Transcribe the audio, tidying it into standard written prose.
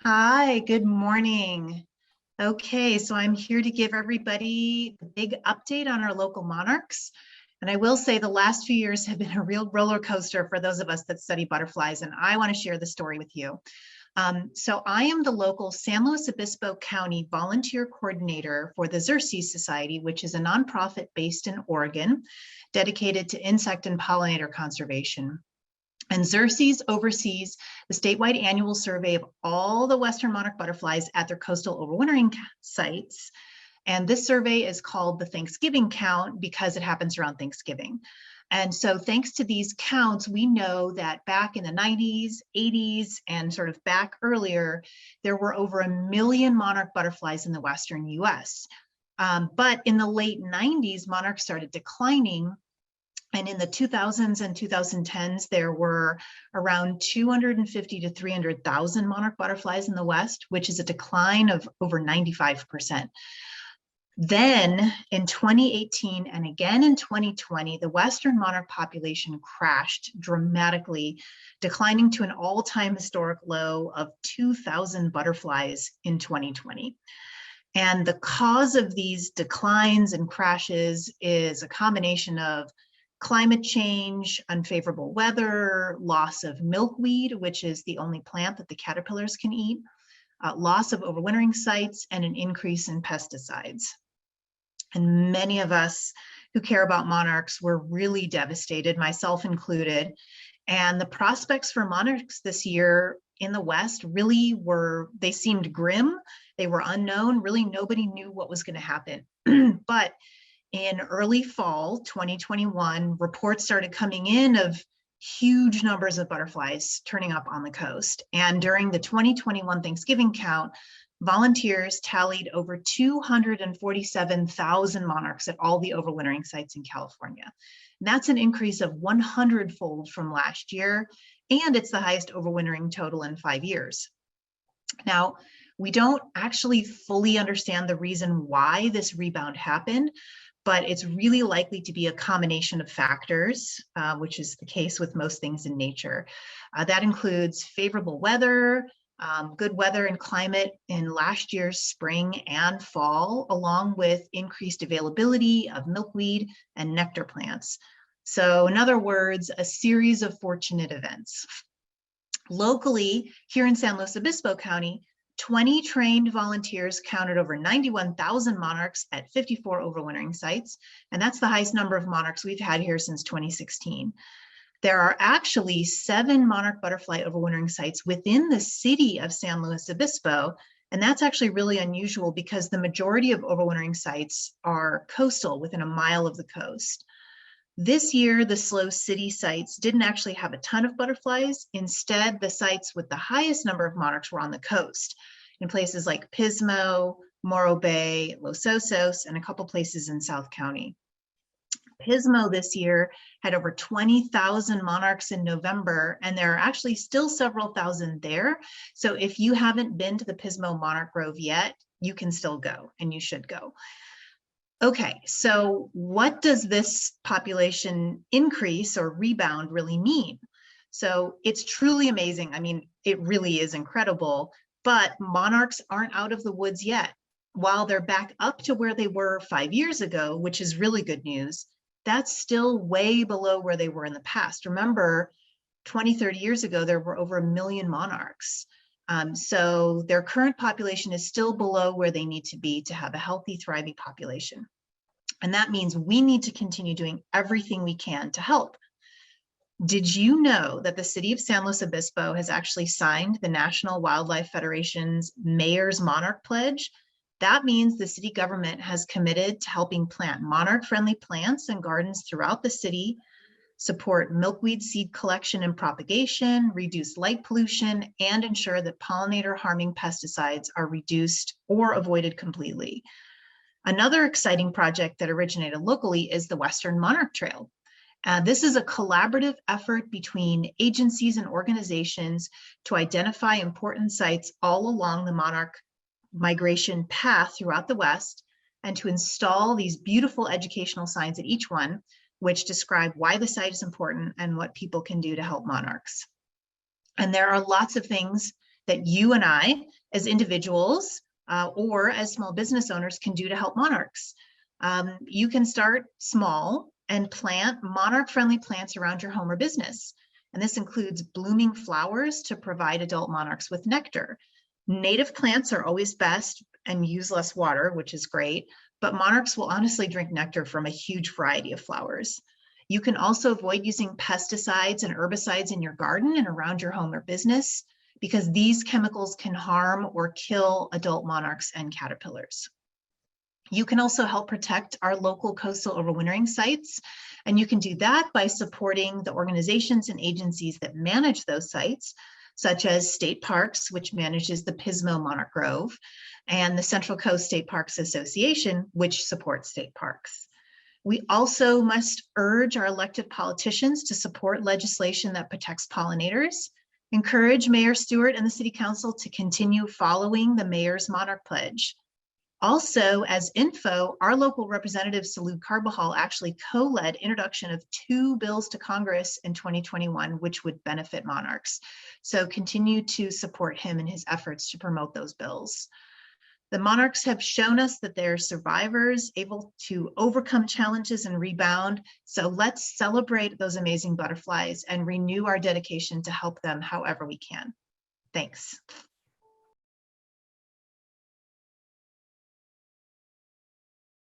Hi, good morning. Okay, so I'm here to give everybody the big update on our local monarchs. And I will say the last few years have been a real roller coaster for those of us that study butterflies, and I want to share the story with you. So I am the local San Luis Obispo County volunteer coordinator for the Xerces Society, which is a nonprofit based in Oregon, dedicated to insect and pollinator conservation. And Xerces oversees the statewide annual survey of all the Western monarch butterflies at their coastal overwintering sites. And this survey is called the Thanksgiving count because it happens around Thanksgiving. And so thanks to these counts, we know that back in the 90s, 80s, and sort of back earlier, there were over 1 million monarch butterflies in the Western US. But in the late 90s, monarchs started declining. And in the 2000s and 2010s, there were around 250 to 300,000 monarch butterflies in the West, which is a decline of over 95%. Then in 2018 and again in 2020, the Western monarch population crashed dramatically, declining to an all-time historic low of 2,000 butterflies in 2020. And the cause of these declines and crashes is a combination of climate change, unfavorable weather, loss of milkweed, which is the only plant that the caterpillars can eat, loss of overwintering sites, and an increase in pesticides. And many of us who care about monarchs were really devastated, myself included. And the prospects for monarchs this year in the West really they seemed grim. They were unknown. Really, nobody knew what was going to happen. But in early fall 2021, reports started coming in of huge numbers of butterflies turning up on the coast. And during the 2021 Thanksgiving count, volunteers tallied over 247,000 monarchs at all the overwintering sites in California. And that's an increase of 100-fold from last year, and it's the highest overwintering total in 5 years. Now, we don't actually fully understand the reason why this rebound happened, but it's really likely to be a combination of factors, which is the case with most things in nature. That includes favorable weather, good weather and climate in last year's spring and fall, along with increased availability of milkweed and nectar plants. So in other words, a series of fortunate events. Locally, here in San Luis Obispo County, 20 trained volunteers counted over 91,000 monarchs at 54 overwintering sites, and that's the highest number of monarchs we've had here since 2016. There are actually 7 monarch butterfly overwintering sites within the city of San Luis Obispo, and that's actually really unusual because the majority of overwintering sites are coastal, within a mile of the coast. This year, the SLO city sites didn't actually have a ton of butterflies. Instead, the sites with the highest number of monarchs were on the coast, in places like Pismo, Morro Bay, Los Osos, and a couple places in South County. Pismo this year had over 20,000 monarchs in November, and there are actually still several thousand there. So if you haven't been to the Pismo Monarch Grove yet, you can still go, and you should go. Okay, so what does this population increase or rebound really mean? So it's truly amazing. I mean, it really is incredible, but monarchs aren't out of the woods yet. While they're back up to where they were 5 years ago, which is really good news, that's still way below where they were in the past. Remember, 20, 30 years ago, there were over 1 million monarchs. So their current population is still below where they need to be to have a healthy, thriving population. And that means we need to continue doing everything we can to help. Did you know that the city of San Luis Obispo has actually signed the National Wildlife Federation's Mayor's Monarch Pledge? That means the city government has committed to helping plant monarch-friendly plants and gardens throughout the city, support milkweed seed collection and propagation, reduce light pollution, and ensure that pollinator-harming pesticides are reduced or avoided completely. Another exciting project that originated locally is the Western Monarch Trail. This is a collaborative effort between agencies and organizations to identify important sites all along the monarch migration path throughout the West, and to install these beautiful educational signs at each one, which describe why the site is important and what people can do to help monarchs. And there are lots of things that you and I, as individuals or as small business owners, can do to help monarchs. You can start small and plant monarch-friendly plants around your home or business. And this includes blooming flowers to provide adult monarchs with nectar. Native plants are always best and use less water, which is great, but monarchs will honestly drink nectar from a huge variety of flowers. You can also avoid using pesticides and herbicides in your garden and around your home or business, because these chemicals can harm or kill adult monarchs and caterpillars. You can also help protect our local coastal overwintering sites, and you can do that by supporting the organizations and agencies that manage those sites, such as state parks, which manages the Pismo Monarch Grove, and the Central Coast State Parks Association, which supports state parks. We also must urge our elected politicians to support legislation that protects pollinators, encourage Mayor Stewart and the City Council to continue following the Mayor's Monarch Pledge. Also, as info, our local representative, Salud Carbajal, actually co-led introduction of 2 bills to Congress in 2021, which would benefit monarchs. So continue to support him in his efforts to promote those bills. The monarchs have shown us that they're survivors, able to overcome challenges and rebound. So let's celebrate those amazing butterflies and renew our dedication to help them however we can. Thanks.